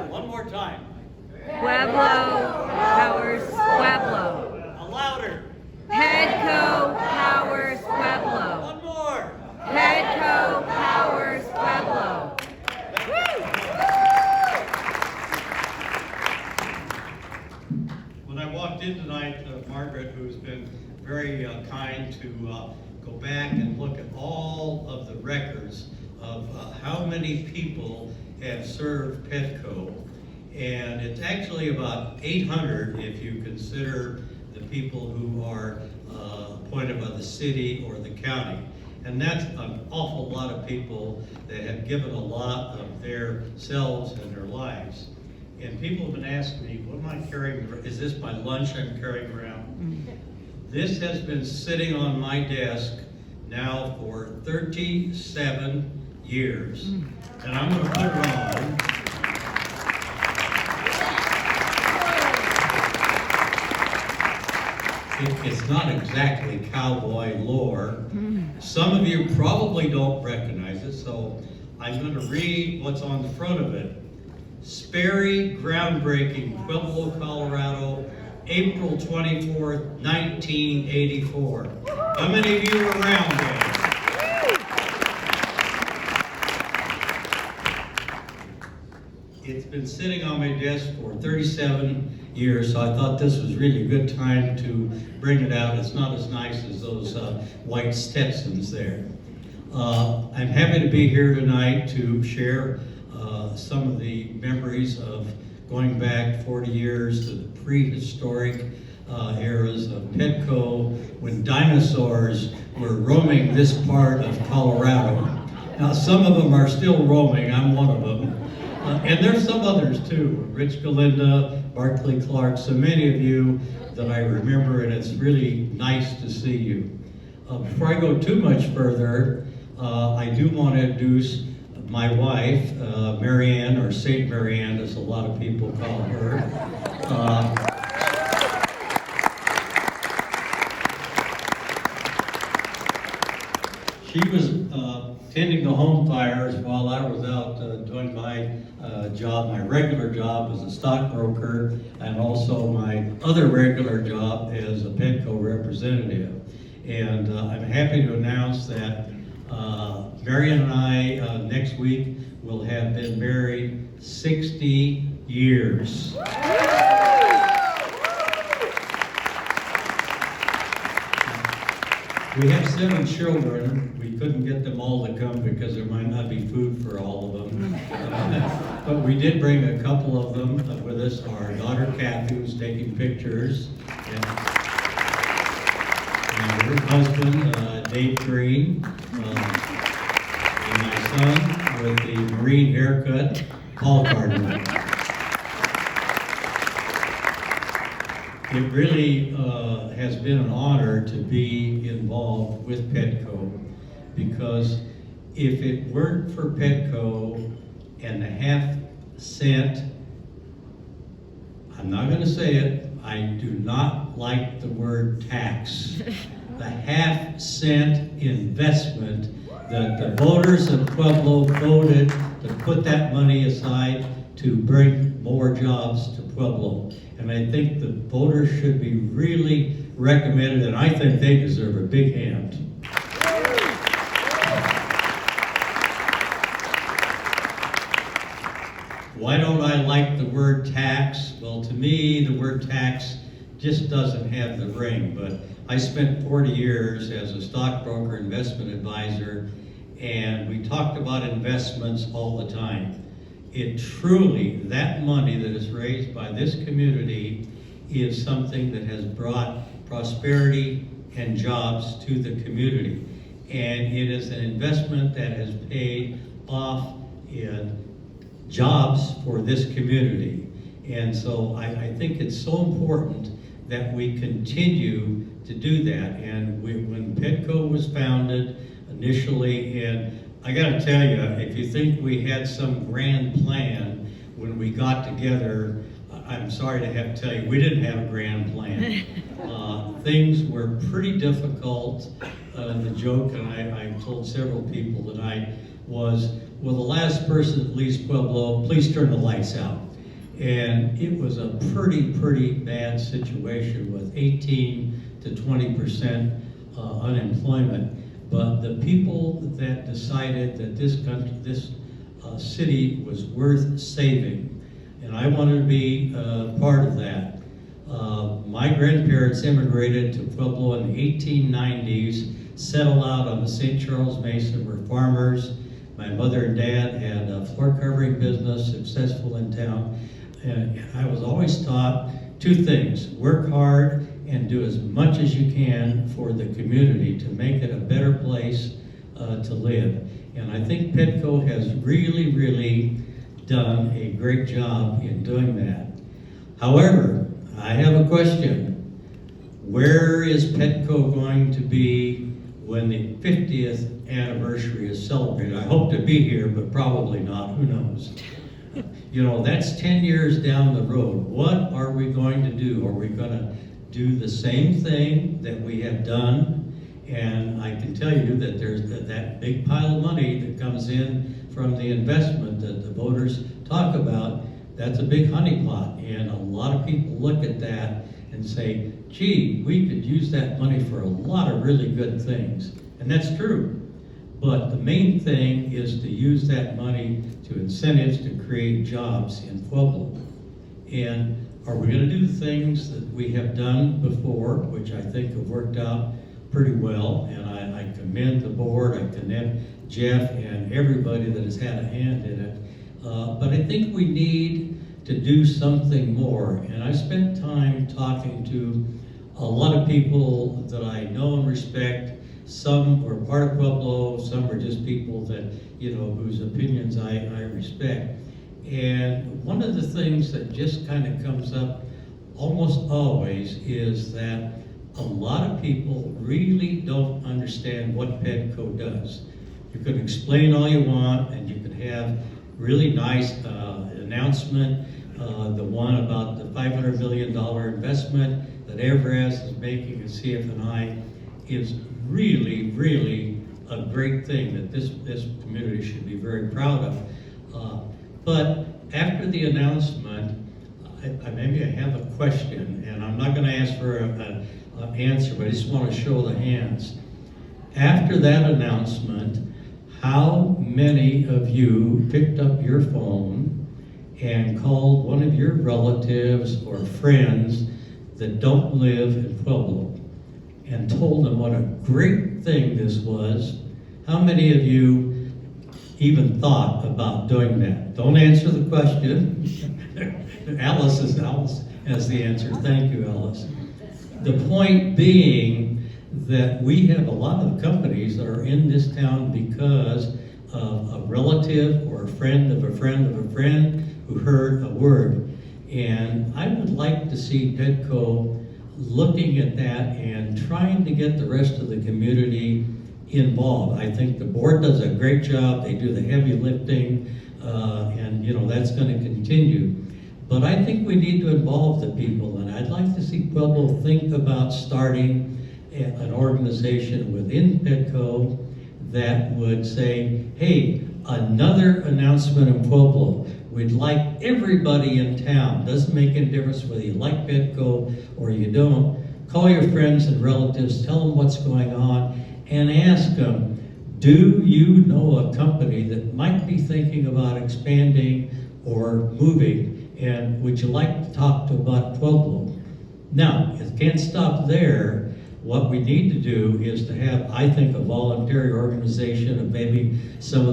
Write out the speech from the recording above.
One more time. Pueblo powers Pueblo. Louder. PEDCO powers Pueblo. One more. PEDCO powers Pueblo. When I walked in tonight, Margaret, who's been very kind to go back and look at all of the records of how many people have served PEDCO. And it's actually about 800 if you consider the people who are appointed by the city or the county. And that's an awful lot of people that have given a lot of their selves and their lives. And people have been asking me, what am I carrying? Is this my lunch I'm carrying around? This has been sitting on my desk now for 37 years. And I'm going to put it on. It's not exactly cowboy lore. Some of you probably don't recognize it, so I'm going to read what's on the front of it. Sperry Groundbreaking, Pueblo, Colorado, April 24th, 1984. How many of you were around then? It's been sitting on my desk for 37 years, so I thought this was really a good time to bring it out. It's not as nice as those white Stetsons there. I'm happy to be here tonight to share some of the memories of going back 40 years to the prehistoric eras of PEDCO, when dinosaurs were roaming this part of Colorado. Now, some of them are still roaming. I'm one of them. And there's some others too. Rich Galinda, Barclay Clark, so many of you that I remember, and it's really nice to see you. Before I go too much further, I do want to introduce my wife, Marianne, or Saint Marianne, as a lot of people call her. She was tending the home fires while I was out doing my job, my regular job as a stockbroker, and also my other regular job as a PEDCO representative. And I'm happy to announce that Marion and I next week will have been married 60 years. We have 7 children. We couldn't get them all to come because there might not be food for all of them. But we did bring a couple of them with us. Our daughter Kathy, who's taking pictures, and her husband Dave Green, and my son with the Marine haircut, Paul Cardinal. It really has been an honor to be involved with PEDCO, because if it weren't for PEDCO and the half-cent, I'm not going to say it, I do not like the word tax. The half-cent investment that the voters of Pueblo voted to put that money aside to bring more jobs to Pueblo. And I think the voters should be really recommended, and I think they deserve a big hand. Why don't I like the word tax? Well, to me, the word tax just doesn't have the ring, but I spent 40 years as a stockbroker, investment advisor, and we talked about investments all the time. It truly, that money that is raised by this community is something that has brought prosperity and jobs to the community. And it is an investment that has paid off in jobs for this community. And so I think it's so important that we continue to do that. And when PEDCO was founded initially, and I got to tell you, if you think we had some grand plan when we got together, I'm sorry to have to tell you, we didn't have a grand plan. Things were pretty difficult. The joke, and I told several people tonight, was, will the last person that leaves Pueblo please turn the lights out? And it was a pretty bad situation with 18 to 20% unemployment. But the people that decided that this city was worth saving, and I wanted to be part of that. My grandparents immigrated to Pueblo in the 1890s, settled out on the St. Charles Mesa, were farmers. My mother and dad had a floor covering business, successful in town. And I was always taught two things: work hard and do as much as you can for the community to make it a better place to live. And I think PEDCO has really done a great job in doing that. However, I have a question. Where is PEDCO going to be when the 50th anniversary is celebrated? I hope to be here, but probably not. Who knows? You know, that's 10 years down the road. What are we going to do? Are we going to do the same thing that we have done? And I can tell you that there's that big pile of money that comes in from the investment that the voters talk about. That's a big honeypot, and a lot of people look at that and say, gee, we could use that money for a lot of really good things. And that's true. But the main thing is to use that money to incentives to create jobs in Pueblo. And are we going to do the things that we have done before, which I think have worked out pretty well? And I commend the board, I commend Jeff and everybody that has had a hand in it. But I think we need to do something more. And I spent time talking to a lot of people that I know and respect. Some were part of Pueblo, some were just people that, you know, whose opinions I respect. And one of the things that just kind of comes up almost always is that a lot of people really don't understand what PEDCO does. You can explain all you want, and you can have really nice announcement, the one about the $500 million investment that Everest is making at CF&I is really a great thing that this community should be very proud of. But after the announcement, maybe I have a question, and I'm not going to ask for an answer, but I just want to show the hands. After that announcement, how many of you picked up your phone and called one of your relatives or friends that don't live in Pueblo and told them what a great thing this was? How many of you even thought about doing that? Don't answer the question. Alice has the answer. Thank you, Alice. The point being that we have a lot of companies that are in this town because of a relative or a friend of a friend of a friend who heard a word. And I would like to see PEDCO looking at that and trying to get the rest of the community involved. I think the board does a great job. They do the heavy lifting, and you know that's going to continue. But I think we need to involve the people, and I'd like to see Pueblo think about starting an organization within PEDCO that would say, hey, another announcement in Pueblo. We'd like everybody in town, doesn't make any difference whether you like PEDCO or you don't, call your friends and relatives, tell them what's going on, and ask them, do you know a company that might be thinking about expanding or moving, and would you like to talk to about Pueblo? Now, it can't stop there. What we need to do is to have, I think, a voluntary organization of maybe some of